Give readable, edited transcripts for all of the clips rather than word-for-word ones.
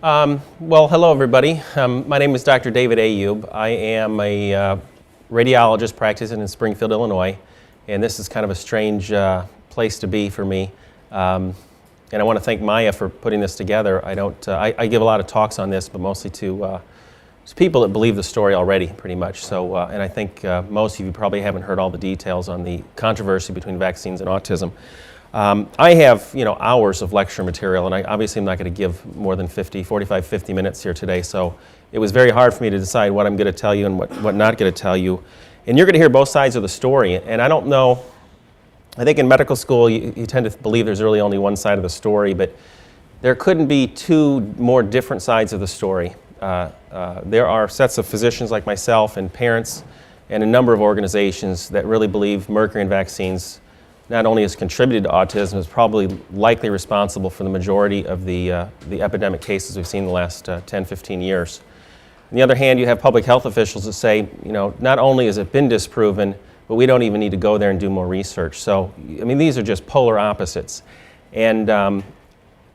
Well, hello everybody. My name is Dr. David Ayoub. I am a radiologist practicing in Springfield, Illinois, and this is kind of a strange place to be for me. And I want to thank Maya for putting this together. I give a lot of talks on this, but mostly to people that believe the story already, pretty much. So, and I think most of you probably haven't heard all the details on the controversy between vaccines and autism. I have, hours of lecture material, and I obviously am not going to give more than 45, 50 minutes here today, so it was very hard for me to decide what I'm going to tell you and what not going to tell you. And you're going to hear both sides of the story, and I don't know, I think in medical school you tend to believe there's really only one side of the story, but there couldn't be two more different sides of the story. There are sets of physicians like myself and parents and a number of organizations that really believe mercury in vaccines not only has contributed to autism, is probably likely responsible for the majority of the epidemic cases we've seen in the last 10, 15 years. On the other hand, you have public health officials that say, not only has it been disproven, but we don't even need to go there and do more research. So, I mean, these are just polar opposites. And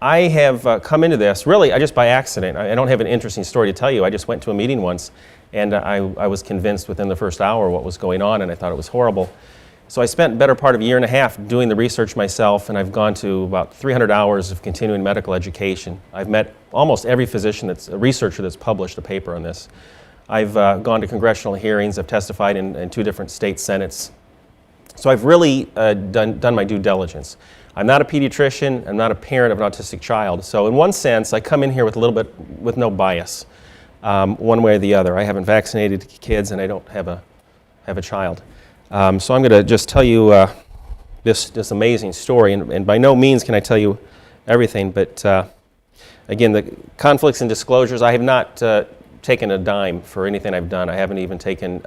I have come into this, really, just by accident. I don't have an interesting story to tell you. I just went to a meeting once, and I was convinced within the first hour what was going on, and I thought it was horrible. So I spent the better part of a year and a half doing the research myself, and I've gone to about 300 hours of continuing medical education. I've met almost every physician a researcher that's published a paper on this. I've gone to congressional hearings. I've testified in 2 different state senates. So I've really done my due diligence. I'm not a pediatrician. I'm not a parent of an autistic child. So in one sense, I come in here with a little bit, with no bias, one way or the other. I haven't vaccinated kids, and I don't have a child. So I'm going to just tell you this amazing story, and by no means can I tell you everything, but again, the conflicts and disclosures, I have not taken a dime for anything I've done. I haven't even taken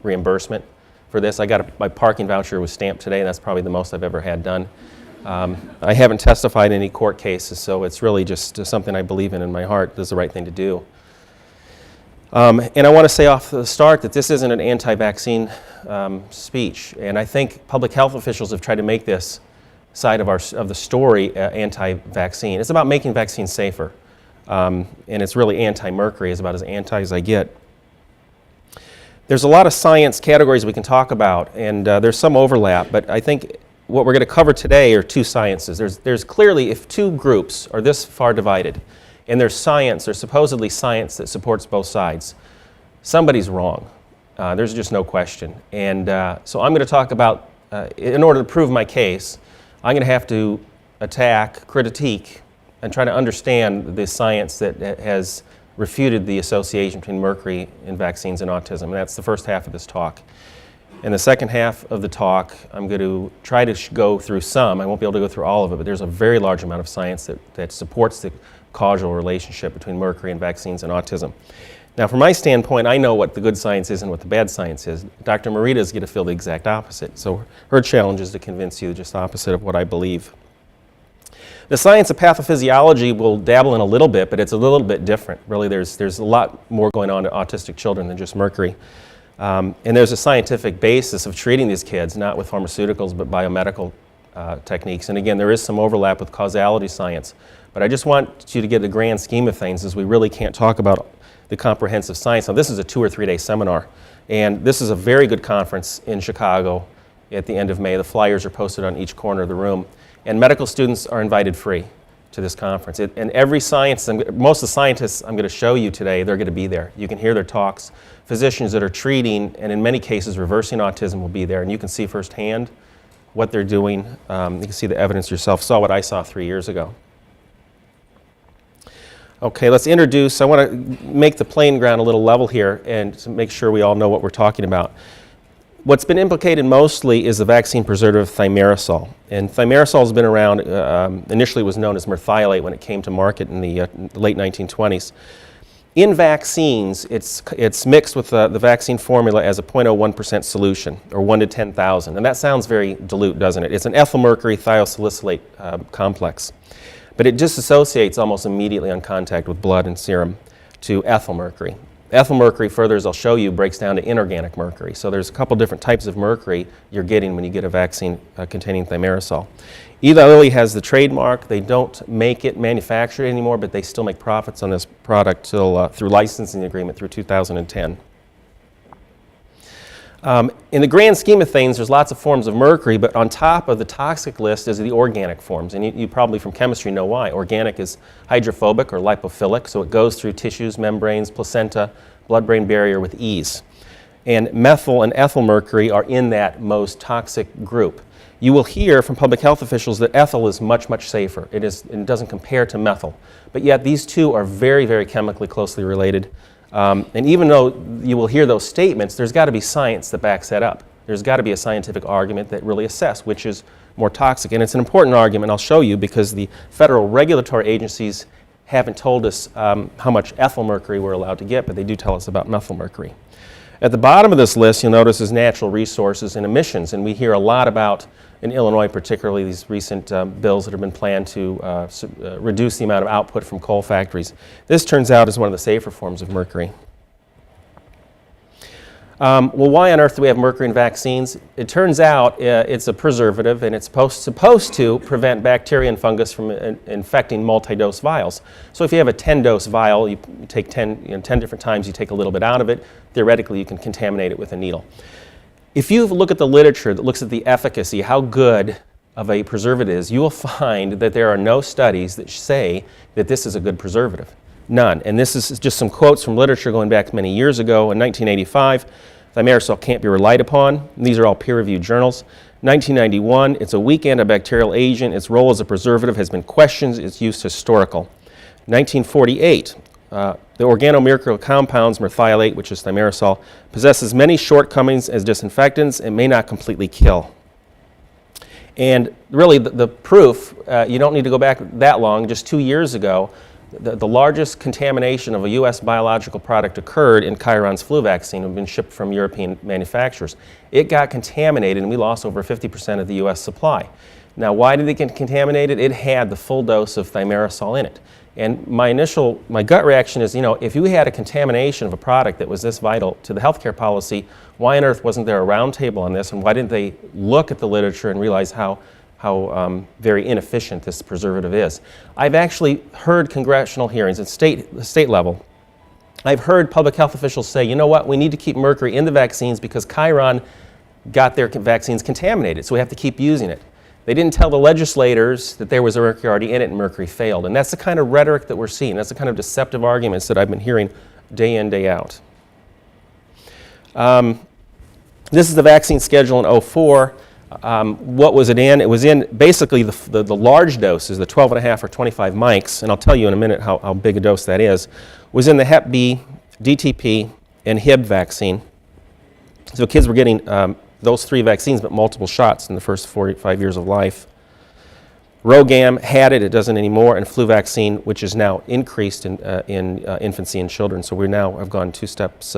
reimbursement for this. My parking voucher was stamped today, and that's probably the most I've ever had done. I haven't testified in any court cases, so it's really just something I believe in my heart. This is the right thing to do. And I want to say off the start that this isn't an anti-vaccine speech, and I think public health officials have tried to make this side of the story anti-vaccine. It's about making vaccines safer, and it's really anti-mercury, is about as anti as I get. There's a lot of science categories we can talk about, and there's some overlap, but I think what we're going to cover today are 2 sciences. There's clearly, if 2 groups are this far divided, and there's supposedly science that supports both sides, somebody's wrong. There's just no question. And so I'm going to talk about, in order to prove my case, I'm going to have to attack, critique, and try to understand the science that has refuted the association between mercury in vaccines and autism. And that's the first half of this talk. In the second half of the talk, I'm going to try to go through some. I won't be able to go through all of it, but there's a very large amount of science that supports the causal relationship between mercury and vaccines and autism. Now, from my standpoint, I know what the good science is and what the bad science is. Dr. Marita is going to feel the exact opposite. So her challenge is to convince you just the opposite of what I believe. The science of pathophysiology will dabble in a little bit, but it's a little bit different. Really, there's a lot more going on to autistic children than just mercury. And there's a scientific basis of treating these kids, not with pharmaceuticals, but biomedical techniques. And again, there is some overlap with causality science. But I just want you to get the grand scheme of things, as we really can't talk about the comprehensive science. Now, this is a 2 or 3 day seminar, and this is a very good conference in Chicago at the end of May. The flyers are posted on each corner of the room, and medical students are invited free to this conference. And every science, most of the scientists I'm going to show you today, they're going to be there. You can hear their talks. Physicians that are treating, and in many cases reversing autism, will be there, and you can see firsthand what they're doing. You can see the evidence yourself. Saw what I saw 3 years ago. Okay, let's introduce. I want to make the playing ground a little level here and to make sure we all know what we're talking about. What's been implicated mostly is the vaccine preservative thimerosal. And thimerosal has been around, initially was known as merthiolate when it came to market in the late 1920s. In vaccines, it's mixed with the vaccine formula as a 0.01% solution, or 1 to 10,000. And that sounds very dilute, doesn't it? It's an ethylmercury thiosalicylate complex. But it disassociates almost immediately on contact with blood and serum to ethylmercury. Ethyl mercury, further as I'll show you, breaks down to inorganic mercury. So there's a couple different types of mercury you're getting when you get a vaccine containing thimerosal. Eli Lilly has the trademark. They don't make it manufactured anymore, but they still make profits on this product through licensing agreement through 2010. In the grand scheme of things, there's lots of forms of mercury, but on top of the toxic list is the organic forms, and you probably from chemistry know why. Organic is hydrophobic or lipophilic, so it goes through tissues, membranes, placenta, blood-brain barrier with ease. And methyl and ethyl mercury are in that most toxic group. You will hear from public health officials that ethyl is much, much safer. It doesn't compare to methyl. But yet these two are very, very chemically closely related. And even though you will hear those statements, there's got to be science that backs that up. There's got to be a scientific argument that really assess which is more toxic. And it's an important argument, I'll show you, because the federal regulatory agencies haven't told us how much ethyl mercury we're allowed to get, but they do tell us about methyl mercury. At the bottom of this list, you'll notice is natural resources and emissions, and we hear a lot about, in Illinois particularly, these recent bills that have been planned to reduce the amount of output from coal factories. This turns out is one of the safer forms of mercury. Well, why on earth do we have mercury in vaccines? It turns out it's a preservative, and it's supposed to prevent bacteria and fungus from infecting multi-dose vials. So if you have a 10-dose vial, you take 10 different times, you take a little bit out of it, theoretically you can contaminate it with a needle. If you look at the literature that looks at the efficacy, how good of a preservative is, you will find that there are no studies that say that this is a good preservative. None. And this is just some quotes from literature going back many years ago. In 1985, thimerosal can't be relied upon. These are all peer-reviewed journals. 1991, it's a weak antibacterial agent. Its role as a preservative has been questioned. Its use historical. 1948, the organomolecular compounds, merthiolate, which is thimerosal, possesses many shortcomings as disinfectants and may not completely kill. And really, the proof, you don't need to go back that long. Just 2 years ago, the largest contamination of a U.S. biological product occurred in Chiron's flu vaccine. It had been shipped from European manufacturers. It got contaminated, and we lost over 50% of the U.S. supply. Now, why did it get contaminated? It had the full dose of thimerosal in it. And my gut reaction is, if you had a contamination of a product that was this vital to the healthcare policy, why on earth wasn't there a roundtable on this, and why didn't they look at the literature and realize how very inefficient this preservative is? I've actually heard congressional hearings at the state level. I've heard public health officials say, you know what, we need to keep mercury in the vaccines because Chiron got their vaccines contaminated, so we have to keep using it. They didn't tell the legislators that there was a mercury already in it and mercury failed. And that's the kind of rhetoric that we're seeing. That's the kind of deceptive arguments that I've been hearing day in, day out. This is the vaccine schedule in 2004. What was it in? It was in basically the large doses, the 12.5 or 25 mics, and I'll tell you in a minute how big a dose that is, was in the Hep B, DTP, and Hib vaccine. So kids were getting those 3 vaccines, but multiple shots in the first 4 or 5 years of life. Rogam had it doesn't anymore, and flu vaccine, which is now increased in infancy and children. So we now have gone 2 steps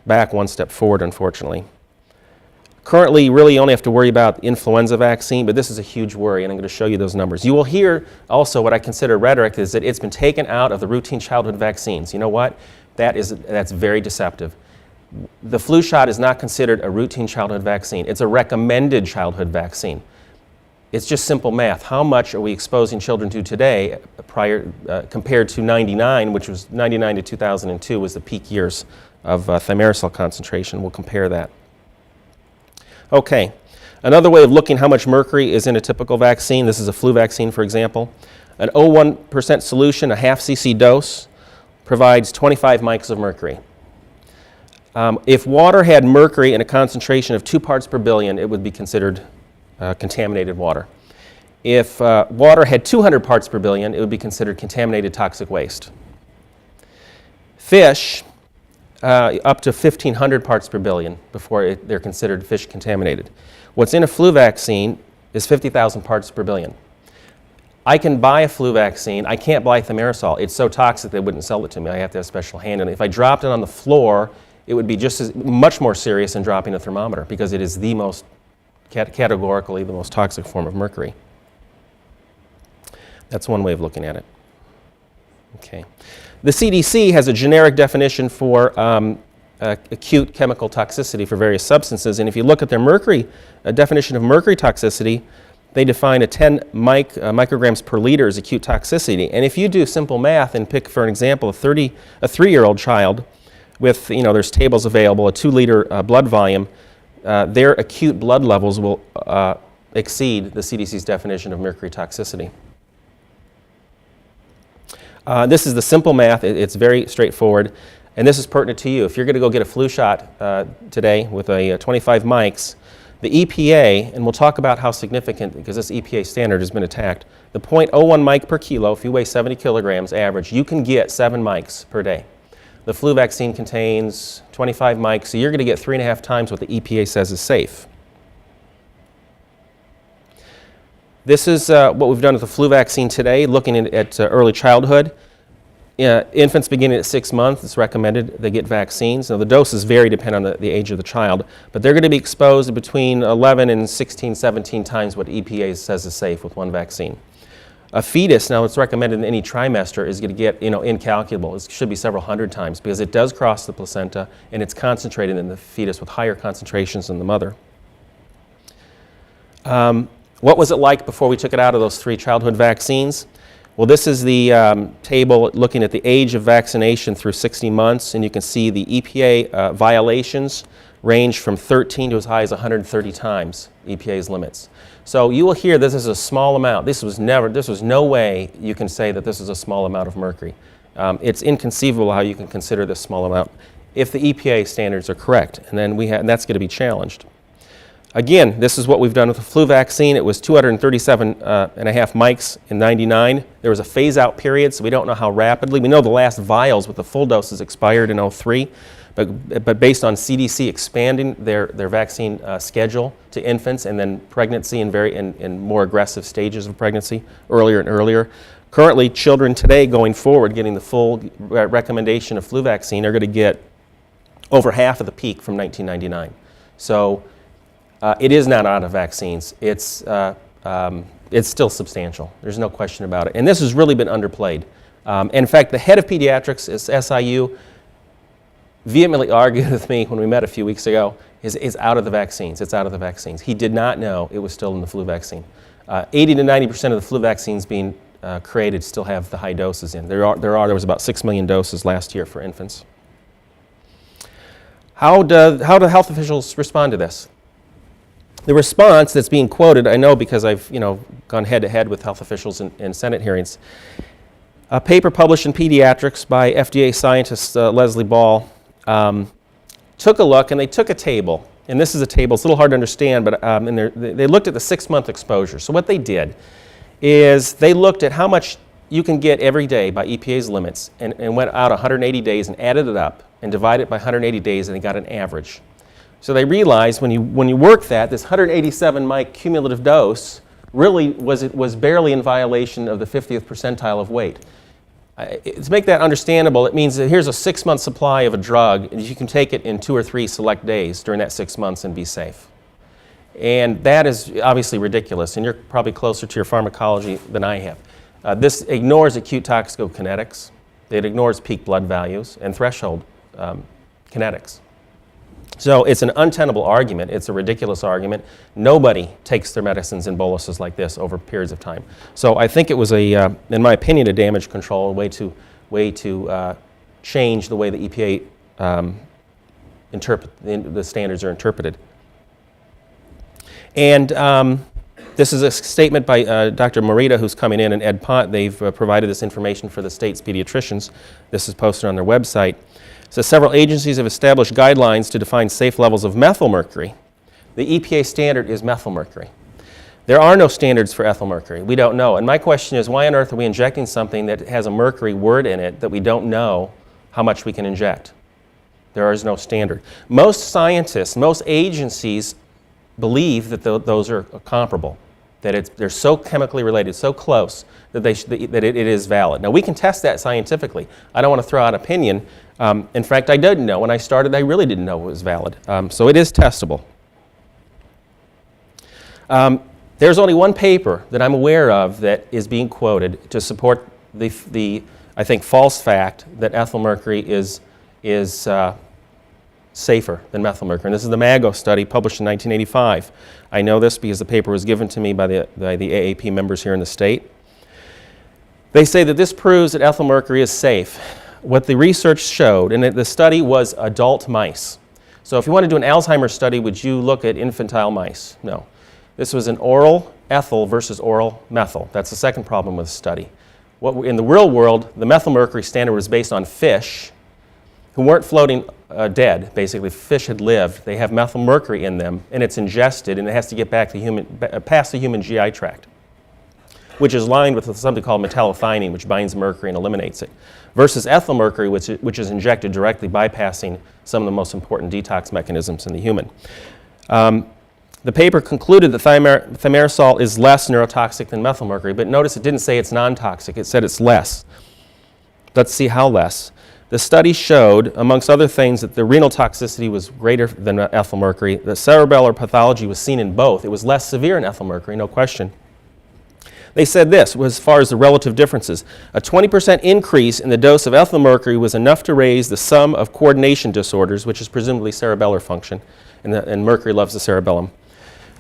back, 1 step forward, unfortunately. Currently, you really only have to worry about the influenza vaccine, but this is a huge worry, and I'm going to show you those numbers. You will hear also what I consider rhetoric is that it's been taken out of the routine childhood vaccines. You know what? That's very deceptive. The flu shot is not considered a routine childhood vaccine. It's a recommended childhood vaccine. It's just simple math. How much are we exposing children to today compared to 99, which was 99 to 2002 was the peak years of thimerosal concentration. We'll compare that. Okay, another way of looking how much mercury is in a typical vaccine, this is a flu vaccine, for example. An 0.1% solution, a half cc dose, provides 25 mics of mercury. If water had mercury in a concentration of 2 parts per billion, it would be considered contaminated water. If water had 200 parts per billion, it would be considered contaminated toxic waste. Fish, up to 1,500 parts per billion before they're considered fish contaminated. What's in a flu vaccine is 50,000 parts per billion. I can buy a flu vaccine. I can't buy thimerosal. It's so toxic they wouldn't sell it to me. I have to have special handling. If I dropped it on the floor, it would be just much more serious than dropping a thermometer because it is the most, categorically, the most toxic form of mercury. That's one way of looking at it. Okay. The CDC has a generic definition for acute chemical toxicity for various substances, and if you look at their mercury definition of mercury toxicity, they define a 10 micrograms per liter as acute toxicity. And if you do simple math and pick, for an example, a 3-year-old child with, there's tables available, a 2-liter blood volume, their acute blood levels will exceed the CDC's definition of mercury toxicity. This is the simple math. It's very straightforward, and this is pertinent to you. If you're going to go get a flu shot today with a 25 mics, the EPA, and we'll talk about how significant, because this EPA standard has been attacked, the 0.01 mic per kilo, if you weigh 70 kilograms average, you can get 7 mics per day. The flu vaccine contains 25 mics, so you're going to get 3.5 times what the EPA says is safe. This is what we've done with the flu vaccine today, looking at early childhood. Infants beginning at 6 months, it's recommended they get vaccines. Now the doses vary depending on the age of the child, but they're going to be exposed between 11 and 16, 17 times what EPA says is safe with one vaccine. A fetus, now it's recommended in any trimester, is going to get incalculable. It should be several hundred times because it does cross the placenta and it's concentrated in the fetus with higher concentrations than the mother. What was it like before we took it out of those 3 childhood vaccines? Well, this is the table looking at the age of vaccination through 60 months, and you can see the EPA violations range from 13 to as high as 130 times EPA's limits. So you will hear this is a small amount. This was no way you can say that this is a small amount of mercury. It's inconceivable how you can consider this small amount if the EPA standards are correct, and then and that's going to be challenged. Again, this is what we've done with the flu vaccine. It was 237.5 mics in '99. There was a phase-out period, so we don't know how rapidly. We know the last vials with the full doses expired in '03, but based on CDC expanding their vaccine schedule to infants and then pregnancy and more aggressive stages of pregnancy earlier and earlier. Currently, children today going forward getting the full recommendation of flu vaccine are going to get over half of the peak from 1999. So it is not out of vaccines. It's still substantial. There's no question about it. And this has really been underplayed. In fact, the head of pediatrics at SIU vehemently argued with me when we met a few weeks ago, it's out of the vaccines. It's out of the vaccines. He did not know it was still in the flu vaccine. 80 to 90% of the flu vaccines being created still have the high doses in. There was about 6 million doses last year for infants. How do health officials respond to this? The response that's being quoted, I know because I've gone head-to-head with health officials in Senate hearings. A paper published in Pediatrics by FDA scientist Leslie Ball took a look, and they took a table. And this is a table, it's a little hard to understand, but they looked at the 6-month exposure. So what they did is they looked at how much you can get every day by EPA's limits and went out 180 days and added it up and divided it by 180 days, and they got an average. So they realized when you work that, this 187 mic cumulative dose really was barely in violation of the 50th percentile of weight. To make that understandable, it means that here's a 6-month supply of a drug, and you can take it in 2 or 3 select days during that 6 months and be safe. And that is obviously ridiculous, and you're probably closer to your pharmacology than I have. This ignores acute toxicokinetics. It ignores peak blood values and threshold kinetics. So it's an untenable argument. It's a ridiculous argument. Nobody takes their medicines in boluses like this over periods of time. So I think it was in my opinion, a damage control, a way to change the way the EPA the standards are interpreted. And this is a statement by Dr. Morita, who's coming in, and Ed Pont. They've provided this information for the state's pediatricians. This is posted on their website. So several agencies have established guidelines to define safe levels of methylmercury. The EPA standard is methylmercury. There are no standards for ethylmercury. We don't know. And my question is, why on earth are we injecting something that has a mercury word in it that we don't know how much we can inject? There is no standard. Most scientists, most agencies believe that those are comparable, that they're so chemically related, so close, that it is valid. Now, we can test that scientifically. I don't want to throw out opinion. In fact, I didn't know. When I started, I really didn't know it was valid. So it is testable. There's only one paper that I'm aware of that is being quoted to support the I think, false fact that ethyl mercury is safer than methyl mercury. And this is the MAGO study published in 1985. I know this because the paper was given to me by the AAP members here in the state. They say that this proves that ethyl mercury is safe. What the research showed, and the study was adult mice. So if you want to do an Alzheimer's study, would you look at infantile mice? No. This was an oral ethyl versus oral methyl. That's the second problem with the study. In the real world, the methyl mercury standard was based on fish who weren't floating dead. Basically, fish had lived. They have methyl mercury in them, and it's ingested, and it has to get back past the human GI tract, which is lined with something called metallothionein, which binds mercury and eliminates it, versus ethyl mercury, which is injected directly, bypassing some of the most important detox mechanisms in the human. The paper concluded that thimerosal is less neurotoxic than methyl mercury, but notice it didn't say it's non-toxic. It said it's less. Let's see how less. The study showed, amongst other things, that the renal toxicity was greater than ethyl mercury. The cerebellar pathology was seen in both. It was less severe in ethyl mercury, no question. They said this, as far as the relative differences. A 20% increase in the dose of ethyl mercury was enough to raise the sum of coordination disorders, which is presumably cerebellar function, and mercury loves the cerebellum.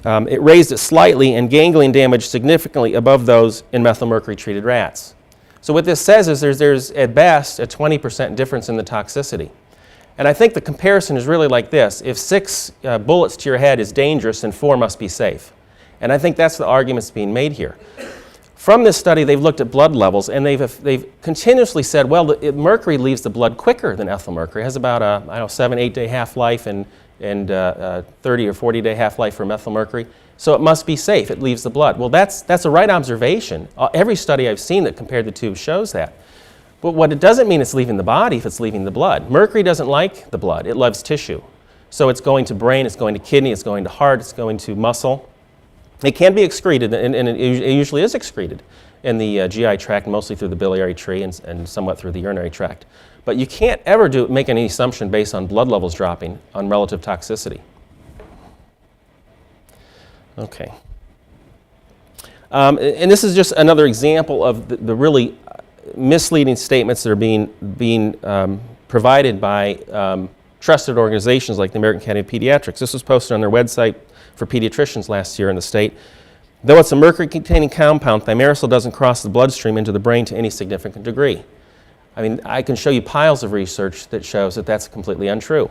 It raised it slightly, and ganglion damage significantly above those in methyl mercury treated rats. So what this says is there's at best a 20% difference in the toxicity. And I think the comparison is really like this. If 6 bullets to your head is dangerous, then 4 must be safe. And I think that's the argument that's being made here. From this study, they've looked at blood levels, and they've continuously said, well, mercury leaves the blood quicker than ethyl mercury. It has about a 7-8 day half-life and 30 or 40 day half-life for methyl mercury. So it must be safe. It leaves the blood. Well, that's a right observation. Every study I've seen that compared the two shows that. But what it doesn't mean it's leaving the body if it's leaving the blood. Mercury doesn't like the blood. It loves tissue. So it's going to brain, it's going to kidney, it's going to heart, it's going to muscle. It can be excreted, and it usually is excreted in the GI tract, mostly through the biliary tree and somewhat through the urinary tract. But you can't ever make any assumption based on blood levels dropping on relative toxicity. Okay. And this is just another example of the really misleading statements that are being provided by trusted organizations like the American Academy of Pediatrics. This was posted on their website for pediatricians last year in the state. Though it's a mercury-containing compound, thimerosal doesn't cross the bloodstream into the brain to any significant degree. I mean, I can show you piles of research that shows that that's completely untrue.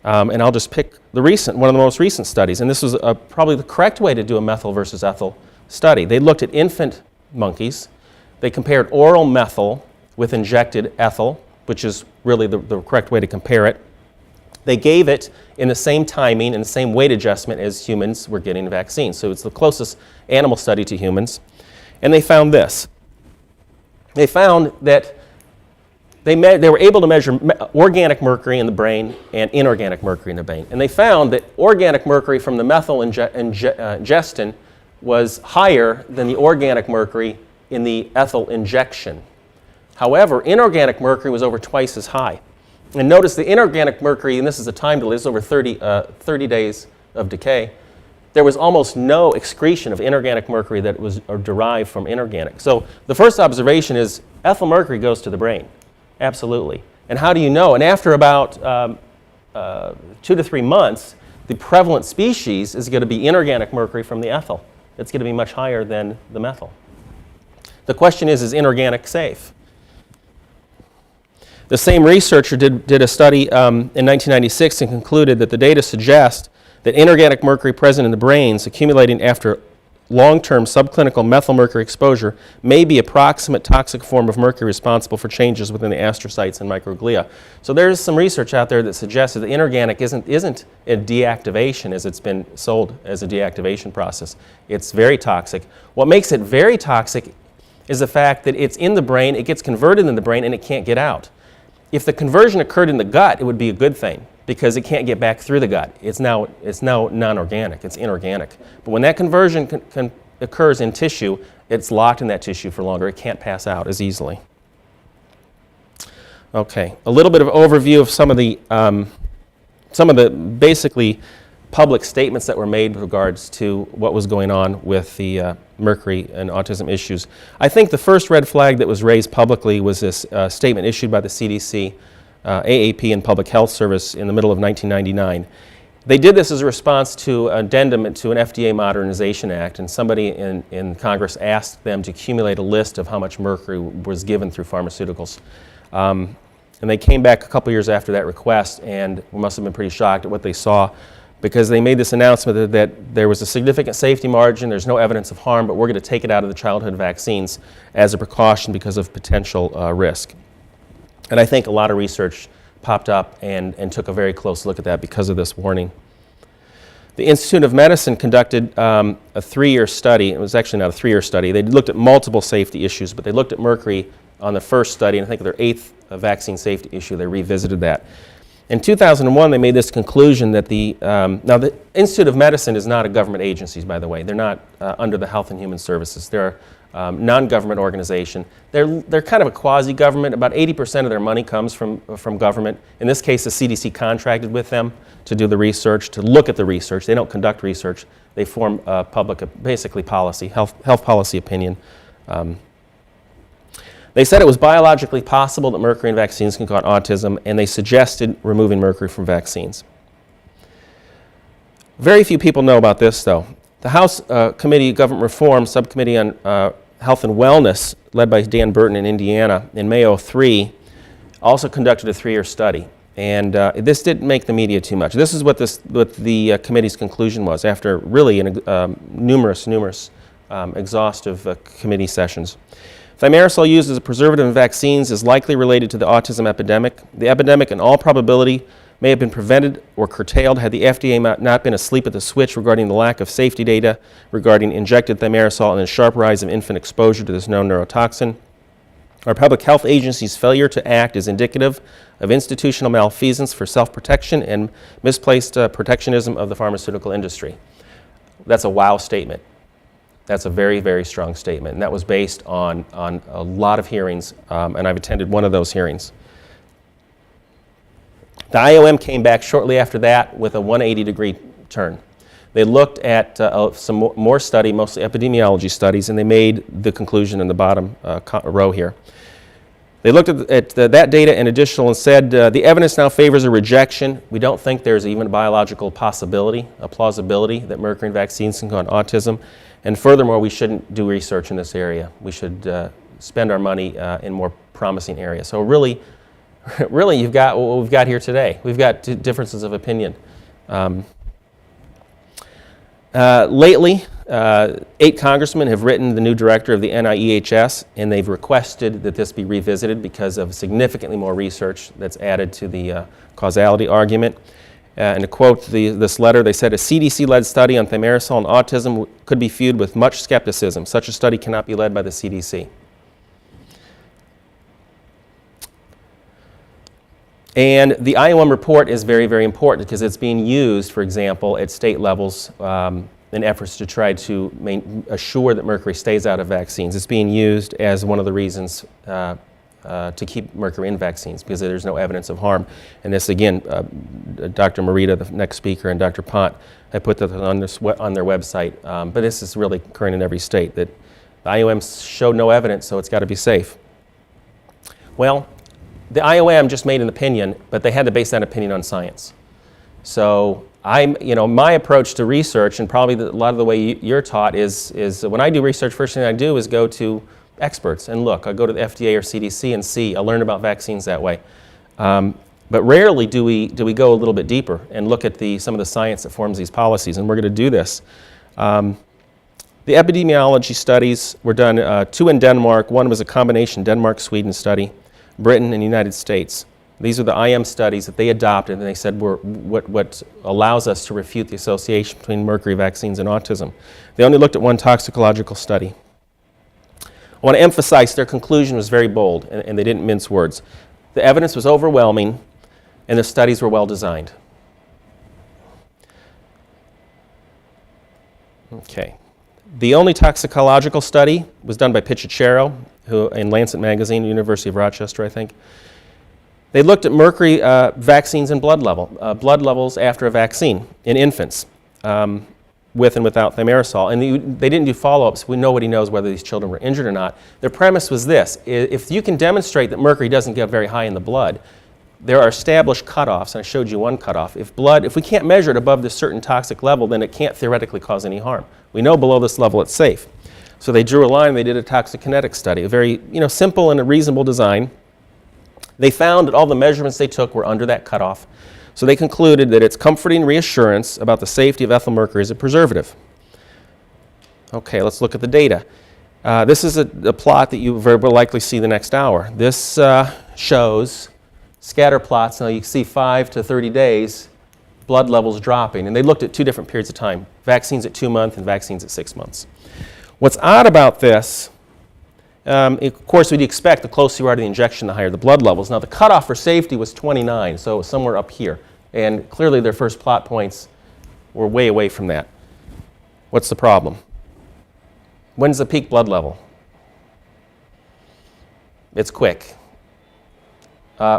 And I'll just pick one of the most recent studies, and this was probably the correct way to do a methyl versus ethyl study. They looked at infant monkeys. They compared oral methyl with injected ethyl, which is really the correct way to compare it. They gave it in the same timing and the same weight adjustment as humans were getting vaccines. So it's the closest animal study to humans. And they found this. They found that they were able to measure organic mercury in the brain and inorganic mercury in the brain. And they found that organic mercury from the methyl ingestion was higher than the organic mercury in the ethyl injection. However, inorganic mercury was over twice as high. And notice the inorganic mercury, and this is a time delay, this is over 30 days of decay. There was almost no excretion of inorganic mercury that was derived from inorganic. So the first observation is ethyl mercury goes to the brain. Absolutely. And how do you know? And after about 2 to 3 months, the prevalent species is going to be inorganic mercury from the ethyl. It's going to be much higher than the methyl. The question is inorganic safe? The same researcher did a study in 1996 and concluded that the data suggest that inorganic mercury present in the brains accumulating after long-term subclinical methyl mercury exposure may be a proximate toxic form of mercury responsible for changes within the astrocytes and microglia. So there's some research out there that suggests that the inorganic isn't a deactivation as it's been sold as a deactivation process. It's very toxic. What makes it very toxic is the fact that it's in the brain, it gets converted in the brain, and it can't get out. If the conversion occurred in the gut, it would be a good thing because it can't get back through the gut. It's now non-organic, it's inorganic. But when that conversion occurs in tissue, it's locked in that tissue for longer. It can't pass out as easily. Okay, a little bit of overview of some of the basically public statements that were made with regards to what was going on with the mercury and autism issues. I think the first red flag that was raised publicly was this statement issued by the CDC, AAP, and Public Health Service in the middle of 1999. They did this as a response to an addendum to an FDA Modernization Act, and somebody in Congress asked them to accumulate a list of how much mercury was given through pharmaceuticals. And they came back a couple years after that request, and we must have been pretty shocked at what they saw, because they made this announcement that there was a significant safety margin, there's no evidence of harm, but we're going to take it out of the childhood vaccines as a precaution because of potential risk. And I think a lot of research popped up and took a very close look at that because of this warning. The Institute of Medicine conducted a 3-year study. It was actually not a 3-year study. They looked at multiple safety issues, but they looked at mercury on the first study, and I think their 8th vaccine safety issue, they revisited that. In 2001, they made this conclusion that now the Institute of Medicine is not a government agency, by the way. They're not under the Health and Human Services. They're a non-government organization. They're kind of a quasi-government. About 80% of their money comes from government. In this case, the CDC contracted with them to do the research, to look at the research. They don't conduct research. They form public, basically policy, health policy opinion. They said it was biologically possible that mercury in vaccines can cause autism, and they suggested removing mercury from vaccines. Very few people know about this, though. The House Committee of Government Reform Subcommittee on Health and Wellness, led by Dan Burton in Indiana, in May of '03, also conducted a 3-year study. And this didn't make the media too much. This is what the committee's conclusion was after really numerous exhaustive committee sessions. Thimerosal used as a preservative in vaccines is likely related to the autism epidemic. The epidemic, in all probability, may have been prevented or curtailed had the FDA not been asleep at the switch regarding the lack of safety data regarding injected thimerosal and the sharp rise of infant exposure to this known neurotoxin. Our public health agency's failure to act is indicative of institutional malfeasance for self-protection and misplaced protectionism of the pharmaceutical industry. That's a wow statement. That's a very, very strong statement, and that was based on a lot of hearings, and I've attended one of those hearings. The IOM came back shortly after that with a 180-degree turn. They looked at some more study, mostly epidemiology studies, and they made the conclusion in the bottom row here. They looked at that data and additional and said, the evidence now favors a rejection. We don't think there's even a biological possibility, a plausibility that mercury in vaccines can cause autism. And furthermore, we shouldn't do research in this area. We should spend our money in more promising areas. So really, you've got what we've got here today. We've got differences of opinion. Lately, 8 congressmen have written the new director of the NIEHS, and they've requested that this be revisited because of significantly more research that's added to the causality argument. And to quote this letter, they said, a CDC-led study on thimerosal and autism could be viewed with much skepticism. Such a study cannot be led by the CDC. And the IOM report is very, very important because it's being used, for example, at state levels in efforts to try to assure that mercury stays out of vaccines. It's being used as one of the reasons to keep mercury in vaccines because there's no evidence of harm. And this, again, Dr. Morita, the next speaker, and Dr. Pont have put that on their website. But this is really occurring in every state, that the IOM showed no evidence, so it's got to be safe. Well, the IOM just made an opinion, but they had to base that opinion on science. So my approach to research, and probably a lot of the way you're taught, is when I do research, first thing I do is go to experts and look. I go to the FDA or CDC and see. I learn about vaccines that way. But rarely do we go a little bit deeper and look at some of the science that forms these policies, and we're going to do this. The epidemiology studies were done, 2 in Denmark. One was a combination Denmark-Sweden study, Britain and the United States. These are the IM studies that they adopted, and they said were what allows us to refute the association between mercury vaccines and autism. They only looked at one toxicological study. I want to emphasize their conclusion was very bold, and they didn't mince words. The evidence was overwhelming, and the studies were well designed. Okay. The only toxicological study was done by Pichicero, who in Lancet magazine, University of Rochester, I think. They looked at mercury vaccines and blood levels after a vaccine in infants with and without thimerosal. And they didn't do follow-ups. Nobody knows whether these children were injured or not. Their premise was this: if you can demonstrate that mercury doesn't get very high in the blood, there are established cutoffs, and I showed you one cutoff. If we can't measure it above this certain toxic level, then it can't theoretically cause any harm. We know below this level it's safe. So they drew a line, they did a toxicokinetic study, a very simple and a reasonable design. They found that all the measurements they took were under that cutoff. So they concluded that it's comforting reassurance about the safety of ethyl mercury as a preservative. Okay, let's look at the data. This is a plot that you very will likely see the next hour. This shows scatter plots. Now you can see 5 to 30 days, blood levels dropping. And they looked at 2 different periods of time, vaccines at 2 months and vaccines at 6 months. What's odd about this, of course, we'd expect the closer you are to the injection, the higher the blood levels. Now, the cutoff for safety was 29, so somewhere up here. And clearly, their first plot points were way away from that. What's the problem? When's the peak blood level? It's quick.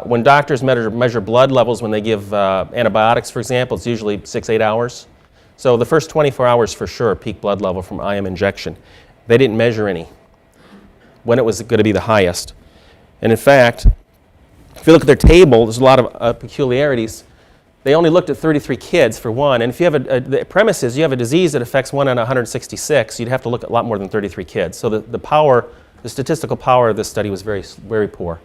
When doctors measure blood levels when they give antibiotics, for example, it's usually 6-8 hours. So the first 24 hours for sure, peak blood level from IM injection. They didn't measure any when it was going to be the highest. And in fact, if you look at their table, there's a lot of peculiarities. They only looked at 33 kids for one, and if you have the premise is you have a disease that affects 1 in 166, you'd have to look at a lot more than 33 kids. So the statistical power of this study was very, very poor.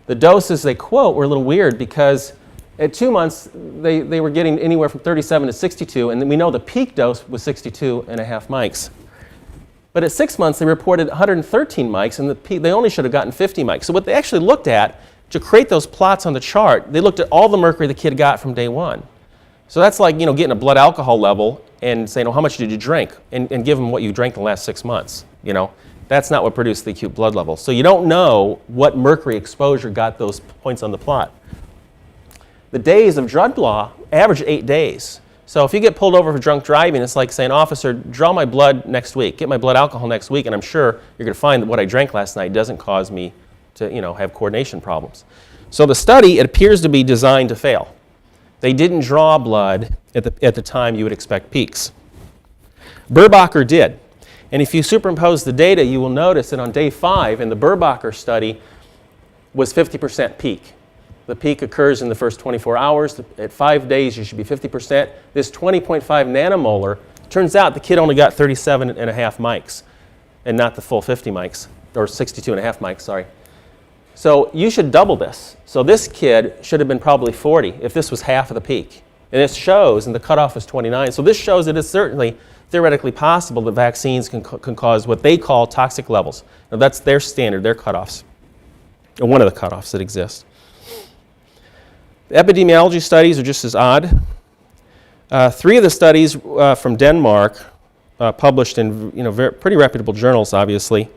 The doses they quote were a little weird because at 2 months, they were getting anywhere from 37 to 62, and we know the peak dose was 62.5 mics. But at 6 months, they reported 113 mics, and they only should have gotten 50 mics. So what they actually looked at, to create those plots on the chart, they looked at all the mercury the kid got from day one. So that's like getting a blood alcohol level and saying, oh, how much did you drink? And give them what you drank the last 6 months. That's not what produced the acute blood level. So you don't know what mercury exposure got those points on the plot. The days of drug law average 8 days. So if you get pulled over for drunk driving, it's like saying, officer, draw my blood next week, get my blood alcohol next week, and I'm sure you're going to find that what I drank last night doesn't cause me to have coordination problems. So the study, it appears to be designed to fail. They didn't draw blood at the time you would expect peaks. Burbacher did. And if you superimpose the data, you will notice that on day 5 in the Burbacher study was 50% peak. The peak occurs in the first 24 hours. At 5 days, you should be 50%. This 20.5 nanomolar, turns out the kid only got 37.5 mics and not the full 50 mics, or 62.5 mics, sorry. So you should double this. So this kid should have been probably 40 if this was half of the peak. And it shows, and the cutoff is 29. So this shows that it's certainly theoretically possible that vaccines can cause what they call toxic levels. Now that's their standard, their cutoffs, or one of the cutoffs that exist. The epidemiology studies are just as odd. 3 of the studies from Denmark, published in pretty reputable journals, obviously.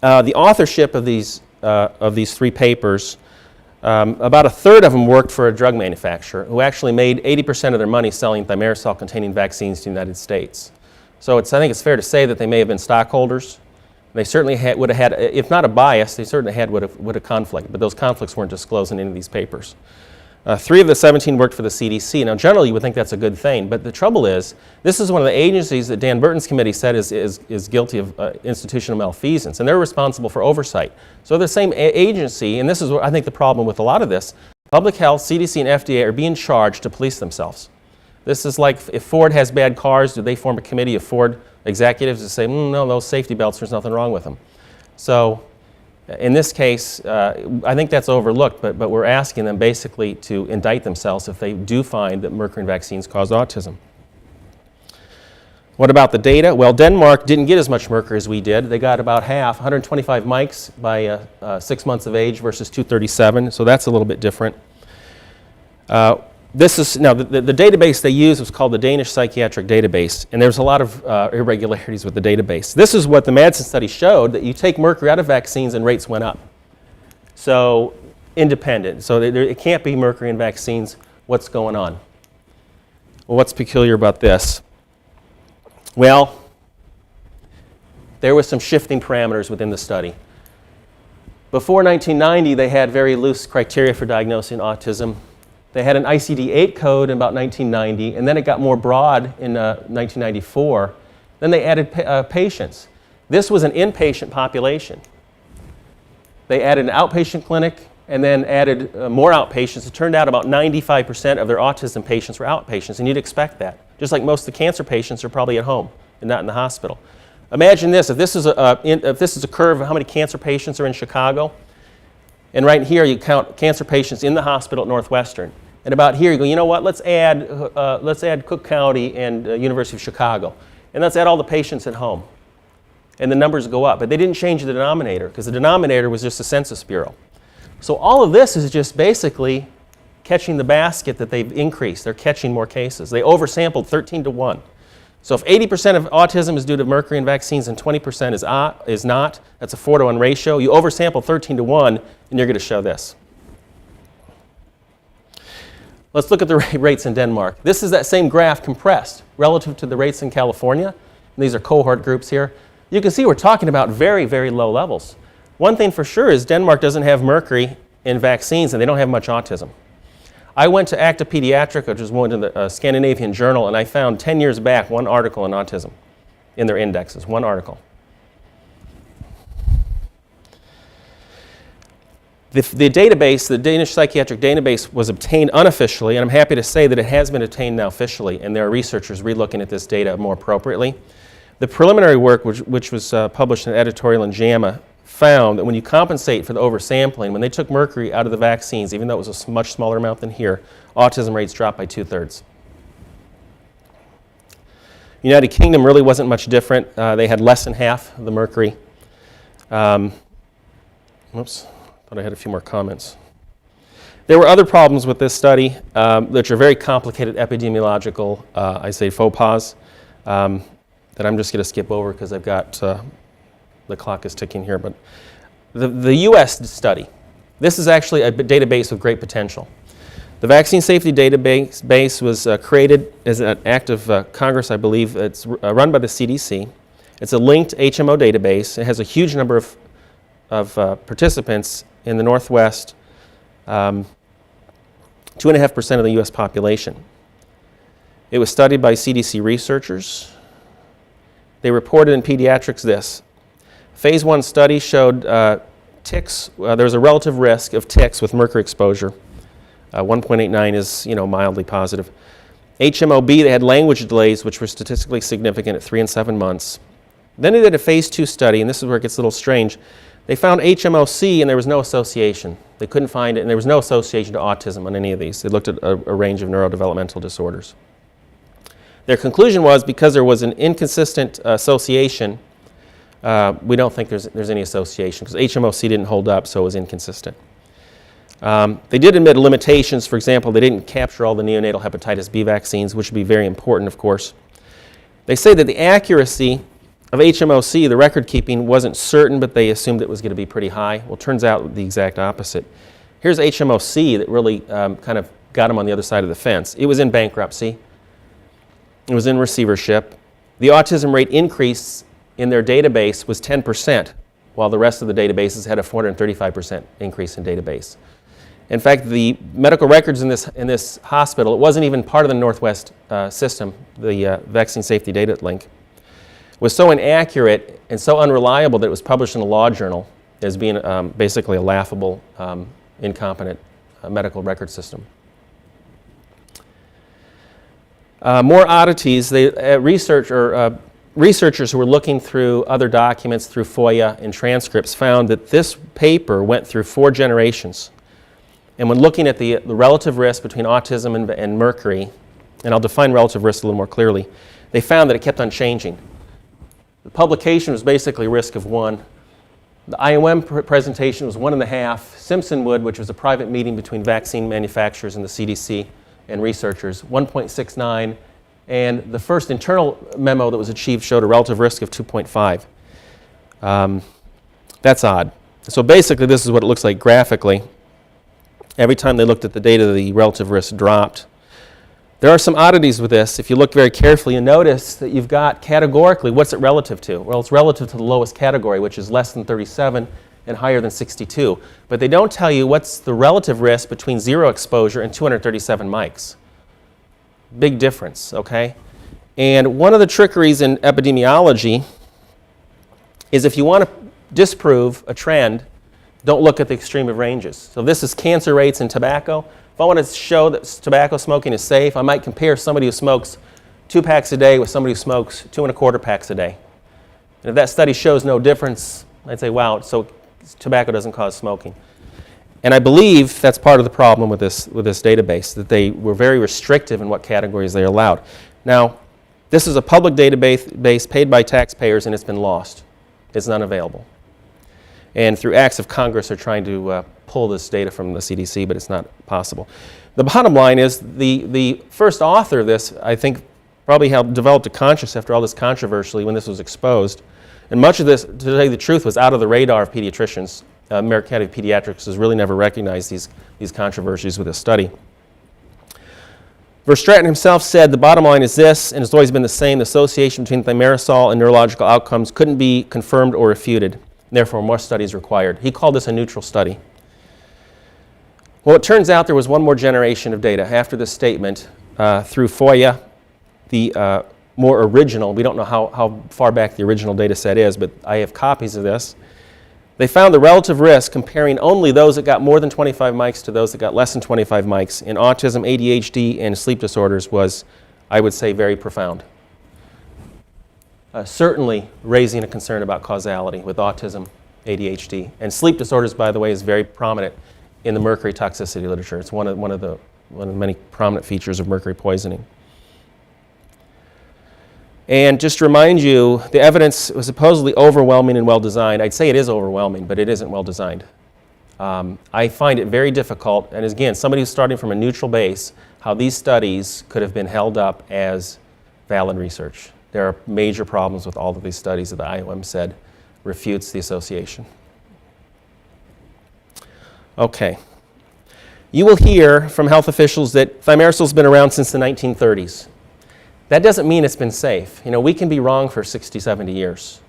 The authorship of these 3 papers, about a third of them worked for a drug manufacturer who actually made 80% of their money selling thimerosal-containing vaccines to the United States. So I think it's fair to say that they may have been stockholders. They certainly would have had, if not a bias, they certainly would have conflict, but those conflicts weren't disclosed in any of these papers. 3 of the 17 worked for the CDC. Now, generally, you would think that's a good thing, but the trouble is, this is one of the agencies that Dan Burton's committee said is guilty of institutional malfeasance, and they're responsible for oversight. So the same agency, and this is what I think the problem with a lot of this, public health, CDC, and FDA are being charged to police themselves. This is like if Ford has bad cars, do they form a committee of Ford executives to say, no, those safety belts, there's nothing wrong with them. So in this case, I think that's overlooked, but we're asking them basically to indict themselves if they do find that mercury in vaccines cause autism. What about the data? Well, Denmark didn't get as much mercury as we did. They got about half, 125 mics by 6 months of age versus 237, so that's a little bit different. This is, now the database they used was called the Danish Psychiatric Database, and there's a lot of irregularities with the database. This is what the Madsen study showed, that you take mercury out of vaccines and rates went up. So independent, so it can't be mercury in vaccines. What's going on? Well, what's peculiar about this? Well, there was some shifting parameters within the study. Before 1990, they had very loose criteria for diagnosing autism. They had an ICD-8 code in about 1990, and then it got more broad in 1994. Then they added patients. This was an inpatient population. They added an outpatient clinic and then added more outpatients. It turned out about 95% of their autism patients were outpatients, and you'd expect that. Just like most of the cancer patients are probably at home and not in the hospital. Imagine this, if this is a curve of how many cancer patients are in Chicago, and right here you count cancer patients in the hospital at Northwestern. And about here you go, you know what, let's add Cook County and University of Chicago. And let's add all the patients at home. And the numbers go up. But they didn't change the denominator, because the denominator was just the Census Bureau. So all of this is just basically catching the basket that they've increased. They're catching more cases. They oversampled 13 to 1. So if 80% of autism is due to mercury in vaccines and 20% is not, that's a 4 to 1 ratio. You oversample 13 to 1, and you're going to show this. Let's look at the rates in Denmark. This is that same graph compressed relative to the rates in California. And these are cohort groups here. You can see we're talking about very, very low levels. One thing for sure is Denmark doesn't have mercury in vaccines, and they don't have much autism. I went to Acta Pediatrica, which is one in the Scandinavian journal, and I found 10 years back one article on autism in their indexes, one article. The database, the Danish psychiatric database, was obtained unofficially, and I'm happy to say that it has been obtained now officially, and there are researchers relooking at this data more appropriately. The preliminary work, which was published in an editorial in JAMA, found that when you compensate for the oversampling, when they took mercury out of the vaccines, even though it was a much smaller amount than here, autism rates dropped by 2/3. United Kingdom really wasn't much different. They had less than half the mercury. Whoops, thought I had a few more comments. There were other problems with this study, which are very complicated epidemiological, I say faux pas, that I'm just going to skip over because I've got the clock is ticking here, but the U.S. study, this is actually a database with great potential. The Vaccine Safety Database was created as an act of Congress, I believe. It's run by the CDC. It's a linked HMO database. It has a huge number of participants in the Northwest, 2.5% of the U.S. population. It was studied by CDC researchers. They reported in pediatrics this. Phase 1 study showed ticks. There was a relative risk of ticks with mercury exposure. 1.89 is, mildly positive. HMO-B, they had language delays, which were statistically significant at 3 and 7 months. Then they did a phase 2 study, and this is where it gets a little strange. They found HMO-C, and there was no association. They couldn't find it, and there was no association to autism on any of these. They looked at a range of neurodevelopmental disorders. Their conclusion was because there was an inconsistent association, we don't think there's any association, because HMO-C didn't hold up, so it was inconsistent. They did admit limitations. For example, they didn't capture all the neonatal hepatitis B vaccines, which would be very important, of course. They say that the accuracy of HMO-C, the record keeping, wasn't certain, but they assumed it was going to be pretty high. Well, it turns out the exact opposite. Here's HMO-C that really kind of got them on the other side of the fence. It was in bankruptcy. It was in receivership. The autism rate increase in their database was 10%, while the rest of the databases had a 435% increase in database. In fact, the medical records in this hospital, it wasn't even part of the Northwest system, the Vaccine Safety Data Link, was so inaccurate and so unreliable that it was published in a law journal as being basically a laughable, incompetent medical record system. More oddities. Researchers who were looking through other documents, through FOIA and transcripts, found that this paper went through 4 generations. And when looking at the relative risk between autism and mercury, and I'll define relative risk a little more clearly, they found that it kept on changing. The publication was basically risk of 1. The IOM presentation was 1.5. Simpsonwood, which was a private meeting between vaccine manufacturers and the CDC and researchers, 1.69. And the first internal memo that was achieved showed a relative risk of 2.5. That's odd. So basically, this is what it looks like graphically. Every time they looked at the data, the relative risk dropped. There are some oddities with this. If you look very carefully, you notice that you've got categorically, what's it relative to? Well, it's relative to the lowest category, which is less than 37, and higher than 62. But they don't tell you what's the relative risk between 0 exposure and 237 mics. Big difference, okay? And one of the trickeries in epidemiology is if you want to disprove a trend, don't look at the extreme of ranges. So this is cancer rates in tobacco. If I want to show that tobacco smoking is safe, I might compare somebody who smokes 2 packs a day with somebody who smokes 2¼ packs a day. And if that study shows no difference, I'd say, wow, so tobacco doesn't cause smoking. And I believe that's part of the problem with this database, that they were very restrictive in what categories they allowed. Now, this is a public database paid by taxpayers, and it's been lost. It's unavailable. And through acts of Congress, they're trying to pull this data from the CDC, but it's not possible. The bottom line is the first author of this, I think, probably helped develop a conscience after all this controversy when this was exposed. And much of this, to tell you the truth, was out of the radar of pediatricians. American Academy of Pediatrics has really never recognized these controversies with this study. Verstraeten himself said, the bottom line is this, and it's always been the same, the association between thimerosal and neurological outcomes couldn't be confirmed or refuted. Therefore, more studies required. He called this a neutral study. Well, it turns out there was one more generation of data after this statement through FOIA, the more original, we don't know how far back the original data set is, but I have copies of this. They found the relative risk comparing only those that got more than 25 mics to those that got less than 25 mics in autism, ADHD, and sleep disorders was, I would say, very profound. Certainly raising a concern about causality with autism, ADHD. And sleep disorders, by the way, is very prominent in the mercury toxicity literature. It's one of the many prominent features of mercury poisoning. And just to remind you, the evidence was supposedly overwhelming and well-designed. I'd say it is overwhelming, but it isn't well-designed. I find it very difficult, and again, somebody who's starting from a neutral base, how these studies could have been held up as valid research. There are major problems with all of these studies that the IOM said refutes the association. Okay. You will hear from health officials that thimerosal's been around since the 1930s. That doesn't mean it's been safe. You know, we can be wrong for 60, 70 years.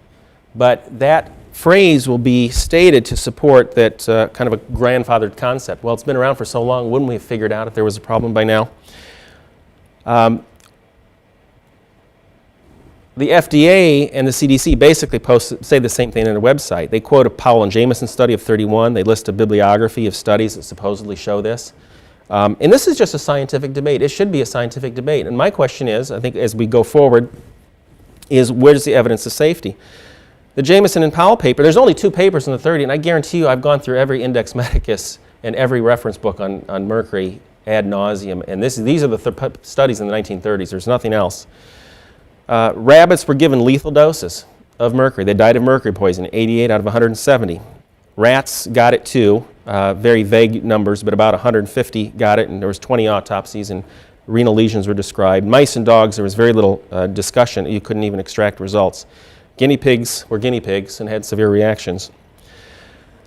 But that phrase will be stated to support that kind of a grandfathered concept. Well, it's been around for so long, wouldn't we have figured out if there was a problem by now? The FDA and the CDC basically say the same thing on their website. They quote a Powell and Jameson study of 31. They list a bibliography of studies that supposedly show this. And this is just a scientific debate. It should be a scientific debate. And my question is, I think as we go forward, is where's the evidence of safety? The Jameson and Powell paper, there's only 2 papers in the 30, and I guarantee you I've gone through every Index Medicus and every reference book on mercury ad nauseum. And these are the studies in the 1930s. There's nothing else. Rabbits were given lethal doses of mercury. They died of mercury poisoning, 88 out of 170. Rats got it too. Very vague numbers, but about 150 got it, and there was 20 autopsies, and renal lesions were described. Mice and dogs, there was very little discussion. You couldn't even extract results. Guinea pigs were guinea pigs and had severe reactions.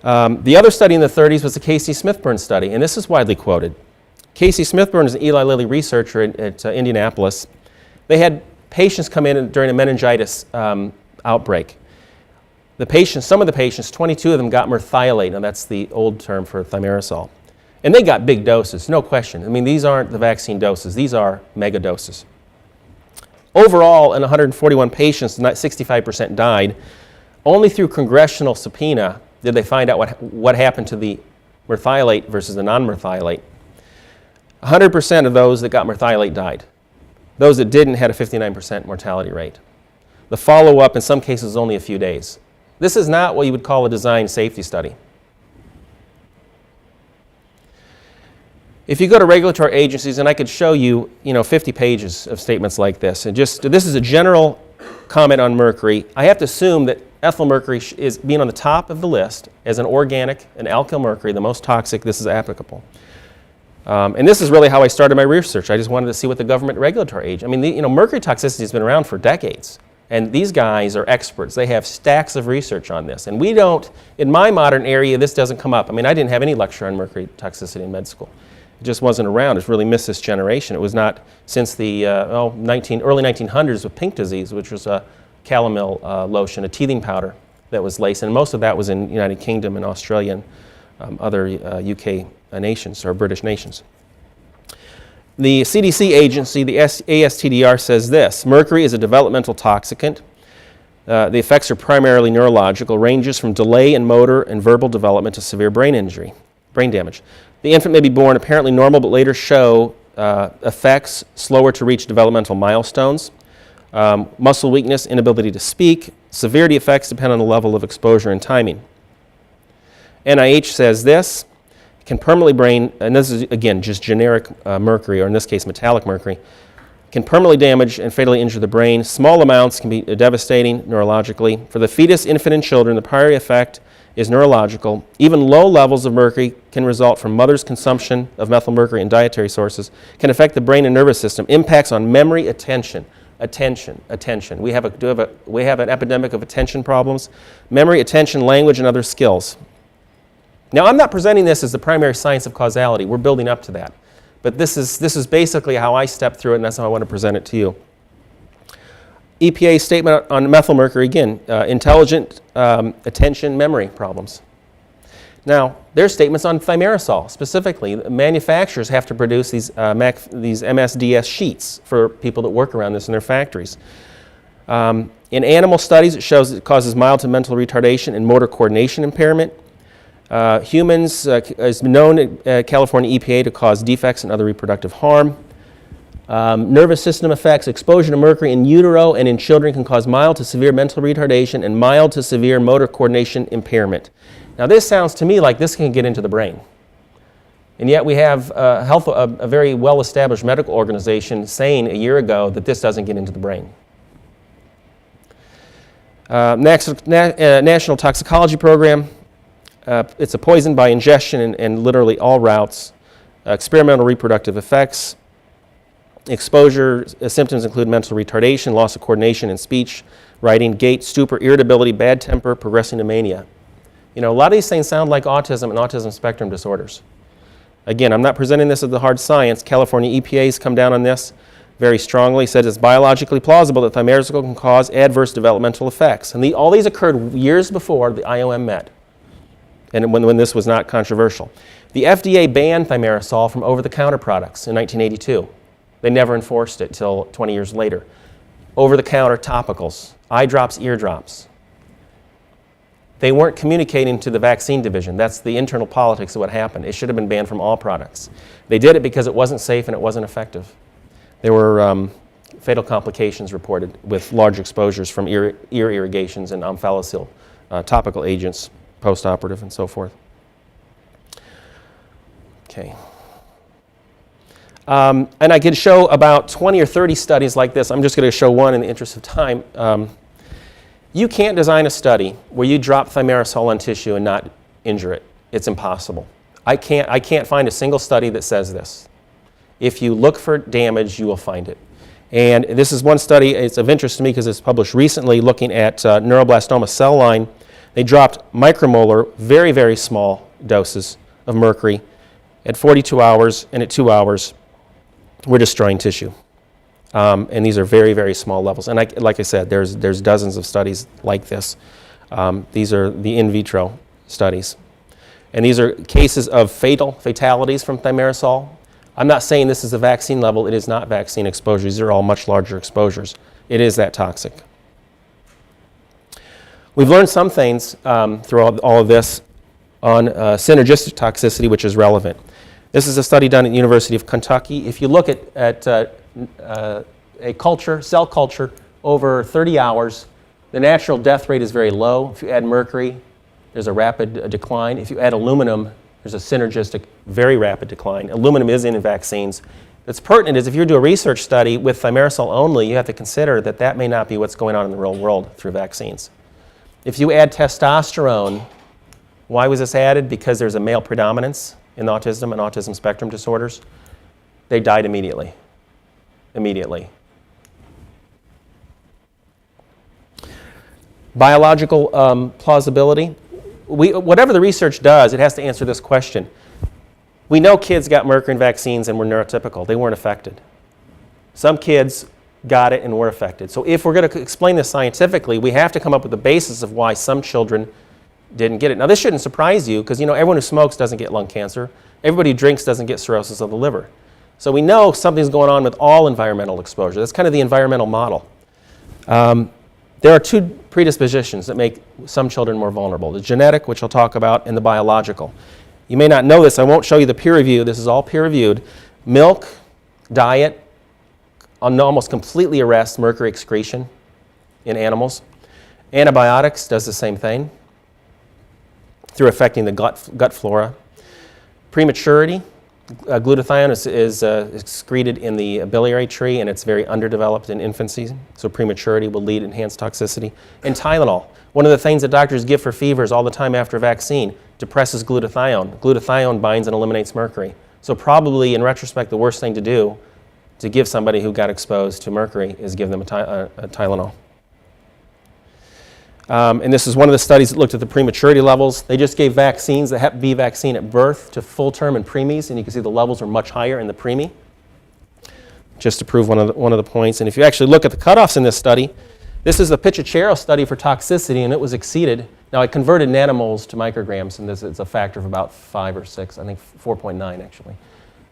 The other study in the 30s was the Casey Smithburn study, and this is widely quoted. Casey Smithburn is an Eli Lilly researcher at Indianapolis. They had patients come in during a meningitis outbreak. Some of the patients, 22 of them got merthiolate, and that's the old term for thimerosal. And they got big doses, no question. I mean, these aren't the vaccine doses. These are mega doses. Overall, in 141 patients, 65% died. Only through congressional subpoena did they find out what happened to the merthiolate versus the non-merthiolate. 100% of those that got merthiolate died. Those that didn't had a 59% mortality rate. The follow-up in some cases was only a few days. This is not what you would call a design safety study. If you go to regulatory agencies, and I could show you, 50 pages of statements like this, and this is a general comment on mercury. I have to assume that ethyl mercury is being on the top of the list as an organic, an alkyl mercury, the most toxic. This is applicable. And this is really how I started my research. I just wanted to see what the government regulatory agency. I mean, mercury toxicity has been around for decades. And these guys are experts. They have stacks of research on this. And we don't, in my modern area, this doesn't come up. I mean, I didn't have any lecture on mercury toxicity in med school. It just wasn't around. It's really missed this generation. It was not since the early 1900s with pink disease, which was a calomel lotion, a teething powder. that was laced, and most of that was in the United Kingdom and Australia and other UK nations or British nations. The CDC agency, the ASTDR, says this: mercury is a developmental toxicant. The effects are primarily neurological, ranges from delay in motor and verbal development to severe brain damage. The infant may be born apparently normal, but later show effects slower to reach developmental milestones, muscle weakness, inability to speak. Severity effects depend on the level of exposure and timing. NIH says this: can permanently brain, and this is again just generic mercury, or in this case metallic mercury, can permanently damage and fatally injure the brain. Small amounts can be devastating neurologically. For the fetus, infant, and children, the primary effect is neurological. Even low levels of mercury can result from mother's consumption of methylmercury and dietary sources, can affect the brain and nervous system, impacts on memory, attention. We have an epidemic of attention problems, memory, attention, language, and other skills. Now, I'm not presenting this as the primary science of causality. We're building up to that. But this is basically how I step through it, and that's how I want to present it to you. EPA's statement on methylmercury, again, intelligent attention, memory problems. Now, their statements on thimerosal, specifically. Manufacturers have to produce these MSDS sheets for people that work around this in their factories. In animal studies, it shows it causes mild to mental retardation and motor coordination impairment. Humans is known at California EPA to cause defects and other reproductive harm. Nervous system effects, exposure to mercury in utero and in children can cause mild to severe mental retardation and mild to severe motor coordination impairment. Now this sounds to me like this can get into the brain. And yet we have a very well-established medical organization saying a year ago that this doesn't get into the brain. National Toxicology Program. It's a poison by ingestion and literally all routes. Experimental reproductive effects. Exposure symptoms include mental retardation, loss of coordination and speech, writing, gait, stupor, irritability, bad temper, progressing to mania. You know, a lot of these things sound like autism and autism spectrum disorders. Again, I'm not presenting this as the hard science. California EPA's come down on this very strongly, said it's biologically plausible that thimerosal can cause adverse developmental effects. And all these occurred years before the IOM met, and when this was not controversial. The FDA banned thimerosal from over-the-counter products in 1982. They never enforced it till 20 years later. Over-the-counter topicals, eye drops, ear drops. They weren't communicating to the vaccine division. That's the internal politics of what happened. It should have been banned from all products. They did it because it wasn't safe and it wasn't effective. There were fatal complications reported with large exposures from ear irrigations and omphalocele topical agents, post-operative and so forth. Okay. And I could show about 20 or 30 studies like this. I'm just going to show one in the interest of time. You can't design a study where you drop thimerosal on tissue and not injure it. It's impossible. I can't find a single study that says this. If you look for damage, you will find it. And this is one study, it's of interest to me because it's published recently looking at neuroblastoma cell line. They dropped micromolar, very, very small doses of mercury at 42 hours, and at 2 hours, we're destroying tissue. And these are very, very small levels. And like I said, there's dozens of studies like this. These are the in vitro studies. And these are cases of fatalities from thimerosal. I'm not saying this is a vaccine level. It is not vaccine exposure. These are all much larger exposures. It is that toxic. We've learned some things through all of this on synergistic toxicity, which is relevant. This is a study done at the University of Kentucky. If you look at a cell culture over 30 hours, the natural death rate is very low. If you add mercury, there's a rapid decline. If you add aluminum, there's a synergistic, very rapid decline. Aluminum is in vaccines. What's pertinent is if you do a research study with thimerosal only, you have to consider that that may not be what's going on in the real world through vaccines. If you add testosterone, why was this added? Because there's a male predominance in autism and autism spectrum disorders. They died immediately. Biological plausibility. Whatever the research does, it has to answer this question. We know kids got mercury in vaccines and were neurotypical. They weren't affected. Some kids got it and were affected. So if we're going to explain this scientifically, we have to come up with the basis of why some children didn't get it. Now, this shouldn't surprise you because, everyone who smokes doesn't get lung cancer. Everybody who drinks doesn't get cirrhosis of the liver. So we know something's going on with all environmental exposure. That's kind of the environmental model. There are two predispositions that make some children more vulnerable. The genetic, which I'll talk about, and the biological. You may not know this. I won't show you the peer review. This is all peer reviewed. Milk, diet, almost completely arrests mercury excretion in animals. Antibiotics does the same thing through affecting the gut flora. Prematurity, glutathione is excreted in the biliary tree, and it's very underdeveloped in infancy, so prematurity will lead to enhanced toxicity. And Tylenol, one of the things that doctors give for fevers all the time after a vaccine, depresses glutathione. Glutathione binds and eliminates mercury. So probably, in retrospect, the worst thing to do to give somebody who got exposed to mercury is give them a Tylenol. And this is one of the studies that looked at the prematurity levels. They just gave vaccines, the Hep B vaccine at birth to full-term and preemies, and you can see the levels were much higher in the preemie, just to prove one of the points. And if you actually look at the cutoffs in this study, this is the Pichachero study for toxicity, and it was exceeded. Now, I converted nanomoles to micrograms, and this is a factor of about 5 or 6, I think 4.9 actually.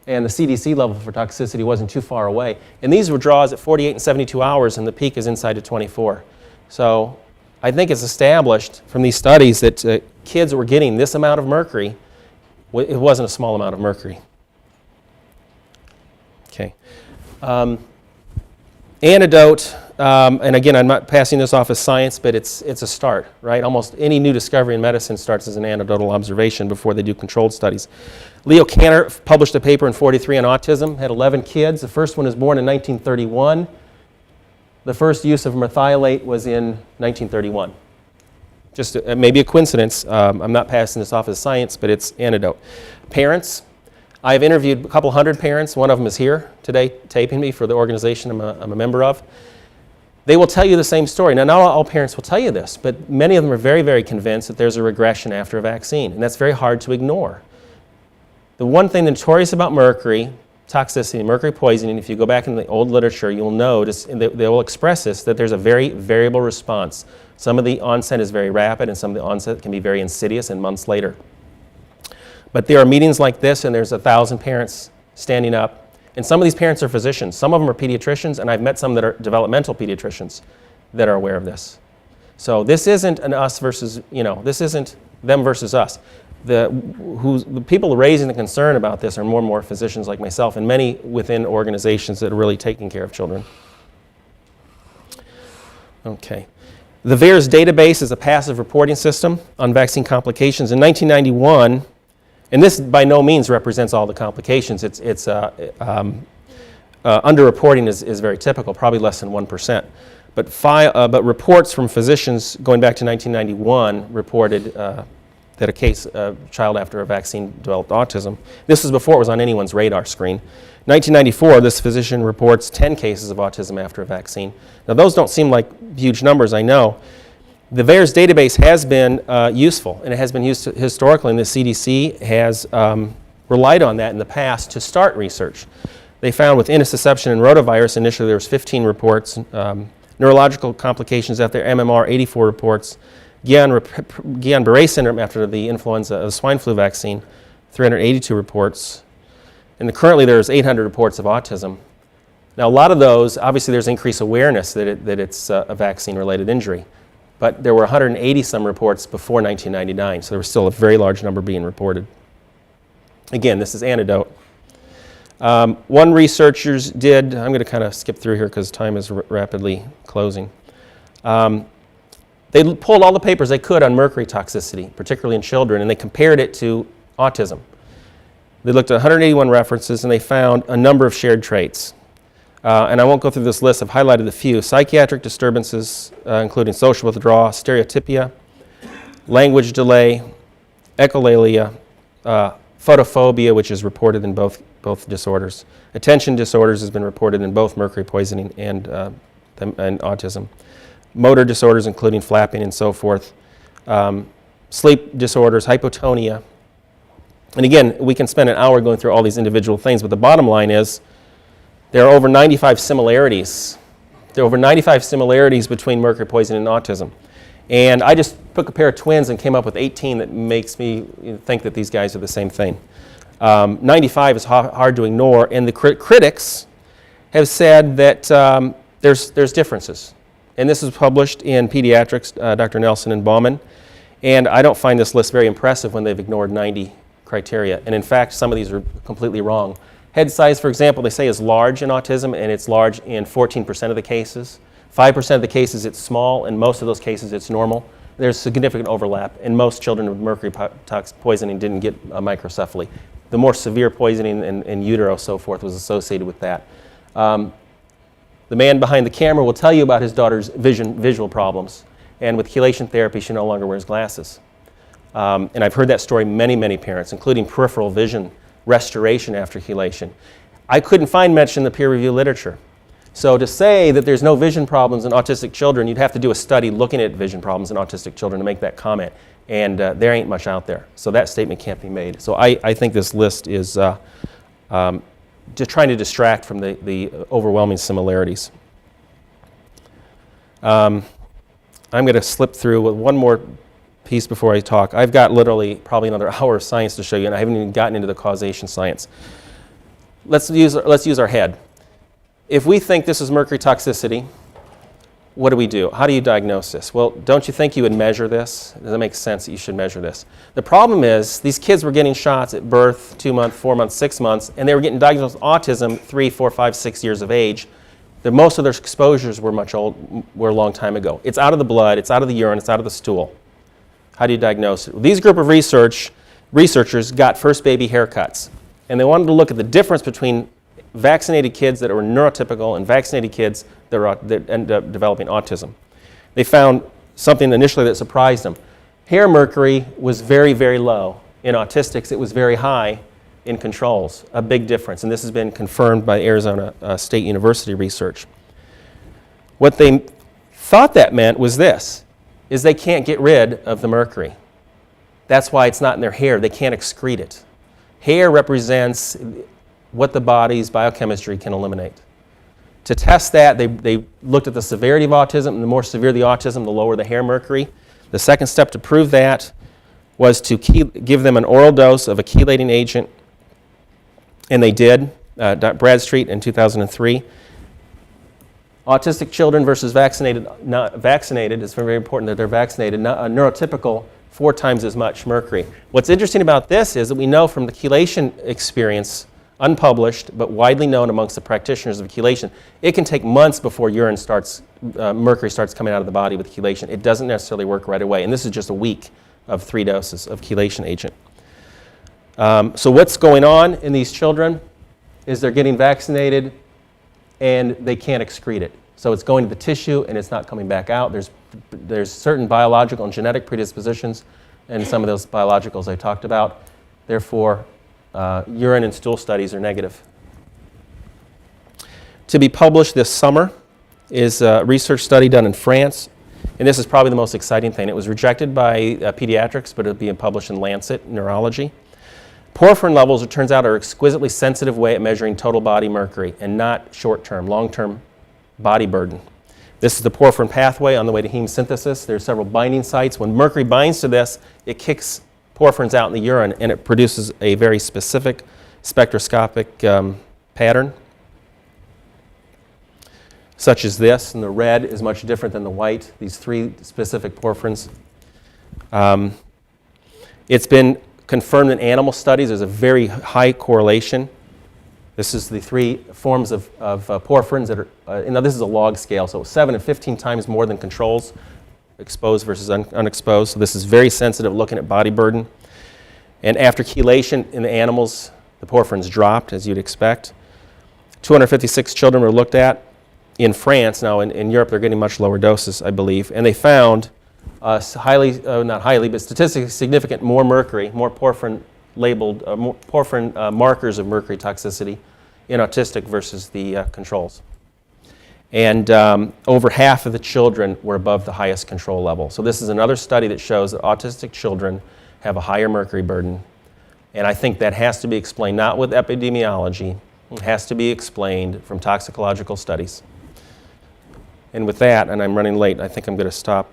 And the CDC level for toxicity wasn't too far away. And these were draws at 48 and 72 hours, and the peak is inside of 24. So I think it's established from these studies that kids were getting this amount of mercury. It wasn't a small amount of mercury. Okay. Antidote, and again, I'm not passing this off as science, but it's a start, right? Almost any new discovery in medicine starts as an anecdotal observation before they do controlled studies. Leo Kanner published a paper in '43 on autism, had 11 kids. The first one was born in 1931. The first use of methylate was in 1931. Just maybe a coincidence. I'm not passing this off as science, but it's antidote. Parents. I've interviewed a couple hundred parents. One of them is here today taping me for the organization I'm a member of. They will tell you the same story. Now, not all parents will tell you this, but many of them are very, very convinced that there's a regression after a vaccine, and that's very hard to ignore. The one thing notorious about mercury toxicity, mercury poisoning, if you go back in the old literature, you'll notice, and they will express this, that there's a very variable response. Some of the onset is very rapid, and some of the onset can be very insidious and months later. But there are meetings like this, and there's 1,000 parents standing up. And some of these parents are physicians. Some of them are pediatricians, and I've met some that are developmental pediatricians that are aware of this. So this isn't an us versus, this isn't them versus us. The people raising the concern about this are more and more physicians like myself, and many within organizations that are really taking care of children. Okay. The VAERS database is a passive reporting system on vaccine complications. In 1991, and this by no means represents all the complications. Underreporting is very typical, probably less than 1%. But reports from physicians going back to 1991 reported that a child after a vaccine developed autism. This is before it was on anyone's radar screen. 1994, this physician reports 10 cases of autism after a vaccine. Now, those don't seem like huge numbers, I know. The VAERS database has been useful, and it has been used historically, and the CDC has relied on that in the past to start research. They found with intussusception and rotavirus, initially there was 15 reports, neurological complications after MMR, 84 reports, Guillain-Barré syndrome after the influenza swine flu vaccine, 382 reports, and currently there's 800 reports of autism. Now, a lot of those, obviously there's increased awareness that it's a vaccine-related injury. But there were 180 some reports before 1999, so there was still a very large number being reported. Again, this is anecdote. One researchers did, I'm going to kind of skip through here because time is rapidly closing. They pulled all the papers they could on mercury toxicity, particularly in children, and they compared it to autism. They looked at 181 references, and they found a number of shared traits. And I won't go through this list. I've highlighted a few. Psychiatric disturbances, including social withdrawal, stereotypia, language delay, echolalia, photophobia, which is reported in both disorders. Attention disorders has been reported in both mercury poisoning and autism. Motor disorders, including flapping and so forth. Sleep disorders, hypotonia. And again, we can spend an hour going through all these individual things, but the bottom line is there are over 95 similarities There are over 95 similarities between mercury poisoning and autism. And I just took a pair of twins and came up with 18 that makes me think that these guys are the same thing. 95 is hard to ignore, and the critics have said that there's differences. And this is published in Pediatrics, Dr. Nelson and Bauman. And I don't find this list very impressive when they've ignored 90 criteria. And in fact, some of these are completely wrong. Head size, for example, they say is large in autism, and it's large in 14% of the cases. 5% of the cases it's small, and most of those cases it's normal. There's significant overlap, and most children with mercury poisoning didn't get a microcephaly. The more severe poisoning in utero, so forth, was associated with that. The man behind the camera will tell you about his daughter's visual problems, and with chelation therapy, she no longer wears glasses. And I've heard that story many parents, including peripheral vision restoration after chelation. I couldn't find mention in the peer-reviewed literature. So to say that there's no vision problems in autistic children, you'd have to do a study looking at vision problems in autistic children to make that comment. And there ain't much out there. So that statement can't be made. So I think this list is just trying to distract from the overwhelming similarities. I'm going to slip through with one more piece before I talk. I've got literally probably another hour of science to show you, and I haven't even gotten into the causation science. Let's use our head. If we think this is mercury toxicity, what do? How do you diagnose this? Well, don't you think you would measure this? Does it make sense that you should measure this? The problem is these kids were getting shots at birth, 2 months, 4 months, 6 months, and they were getting diagnosed with autism 3, 4, 5, 6 years of age. Most of their exposures were a long time ago. It's out of the blood, it's out of the urine, it's out of the stool. How do you diagnose it? Well, these group of researchers got first baby haircuts, and they wanted to look at the difference between vaccinated kids that were neurotypical and vaccinated kids that end up developing autism. They found something initially that surprised them. Hair mercury was very low. In autistics, it was very high in controls, a big difference. And this has been confirmed by Arizona State University research. What they thought that meant was this, is they can't get rid of the mercury. That's why it's not in their hair. They can't excrete it. Hair represents what the body's biochemistry can eliminate. To test that, they looked at the severity of autism, and the more severe the autism, the lower the hair mercury. The second step to prove that was to give them an oral dose of a chelating agent, and they did, Bradstreet in 2003. Autistic children versus vaccinated, not vaccinated, it's very important that they're vaccinated, neurotypical, 4 times as much mercury. What's interesting about this is that we know from the chelation experience, unpublished but widely known amongst the practitioners of chelation, it can take months before mercury starts coming out of the body with chelation. It doesn't necessarily work right away, and this is just a week of 3 doses of chelation agent. So what's going on in these children is they're getting vaccinated and they can't excrete it. So it's going to the tissue and it's not coming back out. There's certain biological and genetic predispositions in some of those biologicals I talked about. Therefore, urine and stool studies are negative. To be published this summer is a research study done in France, and this is probably the most exciting thing. It was rejected by pediatrics, but it'll be published in Lancet Neurology. Porphyrin levels, it turns out, are an exquisitely sensitive way at measuring total body mercury, and not short-term, long-term body burden. This is the porphyrin pathway on the way to heme synthesis. There are several binding sites. When mercury binds to this, it kicks porphyrins out in the urine, and it produces a very specific spectroscopic pattern, such as this. And the red is much different than the white, these 3 specific porphyrins. It's been confirmed in animal studies. There's a very high correlation. This is the 3 forms of porphyrins that are, this is a log scale, so 7 and 15 times more than controls, exposed versus unexposed. So this is very sensitive looking at body burden. And after chelation in the animals, the porphyrins dropped, as you'd expect. 256 children were looked at in France. Now in Europe, they're getting much lower doses, I believe. And they found not highly, but statistically significant more mercury, more porphyrin labeled, porphyrin markers of mercury toxicity in autistic versus the controls. And over half of the children were above the highest control level. So this is another study that shows that autistic children have a higher mercury burden. And I think that has to be explained not with epidemiology, it has to be explained from toxicological studies. And with that, and I'm running late, I think I'm going to stop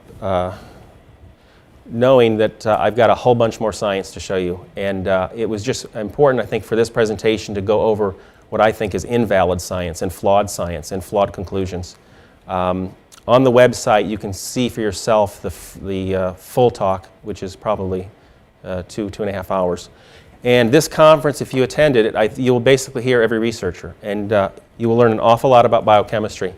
knowing that I've got a whole bunch more science to show you. And it was just important, I think, for this presentation to go over what I think is invalid science and flawed conclusions. On the website, you can see for yourself the full talk, which is probably 2.5 hours. And this conference, if you attended it, you will basically hear every researcher, and you will learn an awful lot about biochemistry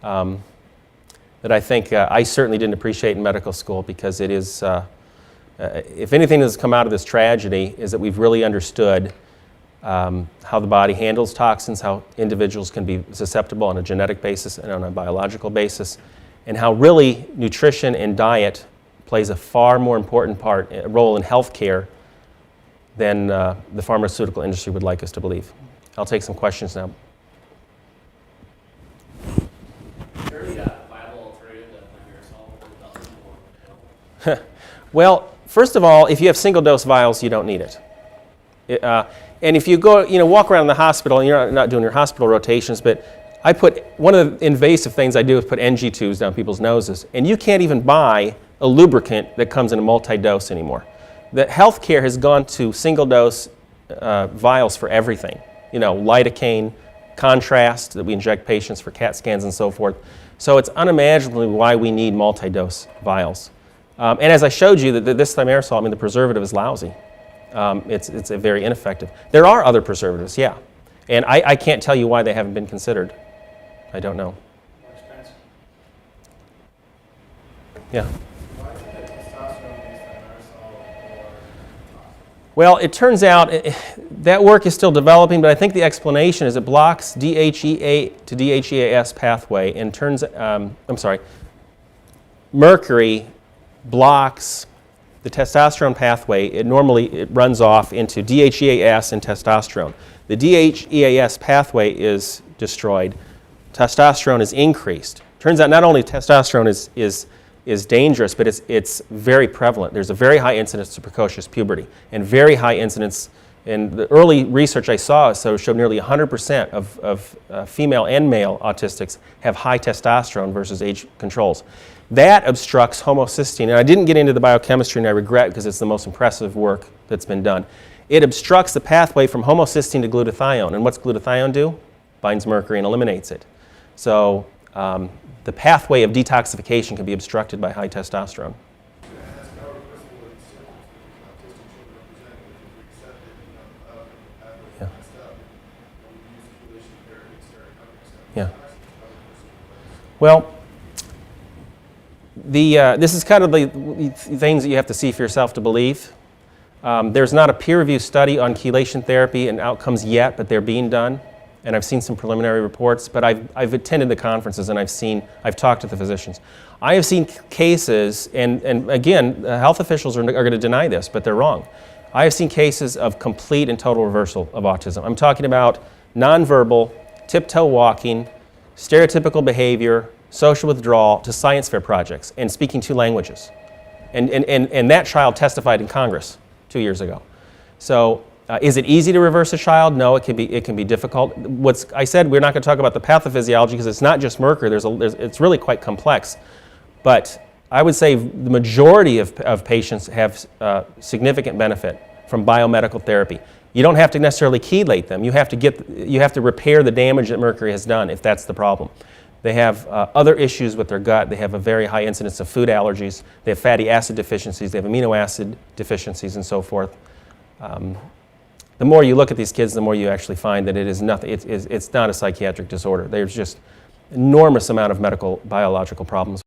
that I think I certainly didn't appreciate in medical school, because it is, if anything has come out of this tragedy, is that we've really understood how the body handles toxins, how individuals can be susceptible on a genetic basis and on a biological basis, and how really nutrition and diet plays a far more important role in healthcare than the pharmaceutical industry would like us to believe. I'll take some questions now. Is there any viable alternative to Ayoub? Well, first of all, if you have single-dose vials, you don't need it. And if you go, walk around the hospital, and you're not doing your hospital rotations, but one of the invasive things I do is put NG tubes down people's noses, and you can't even buy a lubricant that comes in a multi-dose anymore. The healthcare has gone to single-dose vials for everything. Lidocaine, contrast that we inject patients for CAT scans and so forth. So it's unimaginably why we need multi-dose vials. And as I showed you, this thimerosal, the preservative is lousy. It's a very ineffective. There are other preservatives, yeah. And I can't tell you why they haven't been considered. I don't know. More expensive. Yeah. Why is it testosterone-based thimerosal or Well, it turns out that work is still developing, but I think the explanation is it blocks DHEA to DHEAS pathway and mercury blocks the testosterone pathway. It normally runs off into DHEAS and testosterone. The DHEAS pathway is destroyed. Testosterone is increased. Turns out not only testosterone is dangerous, but it's very prevalent. There's a very high incidence of precocious puberty and very high incidence. And the early research I saw showed nearly 100% of female and male autistics have high testosterone versus age controls. That obstructs homocysteine. And I didn't get into the biochemistry, and I regret, because it's the most impressive work that's been done. It obstructs the pathway from homocysteine to glutathione. And what's glutathione do? Binds mercury and eliminates it. So the pathway of detoxification can be obstructed by high testosterone. Yeah. Well, this is kind of the things that you have to see for yourself to believe. There's not a peer-reviewed study on chelation therapy and outcomes yet, but they're being done. And I've seen some preliminary reports, but I've attended the conferences and I've talked to the physicians. I have seen cases, and again, health officials are going to deny this, but they're wrong. I have seen cases of complete and total reversal of autism. I'm talking about nonverbal, tiptoe walking, stereotypical behavior, social withdrawal, to science fair projects, and speaking 2 languages. And that child testified in Congress 2 years ago. So is it easy to reverse a child? No, it can be difficult. I said we're not going to talk about the pathophysiology because it's not just mercury. It's really quite complex. But I would say the majority of patients have significant benefit from biomedical therapy. You don't have to necessarily chelate them. You have to repair the damage that mercury has done if that's the problem. They have other issues with their gut. They have a very high incidence of food allergies. They have fatty acid deficiencies. They have amino acid deficiencies and so forth. The more you look at these kids, the more you actually find that it is nothing. It's not a psychiatric disorder. There's just enormous amount of medical biological problems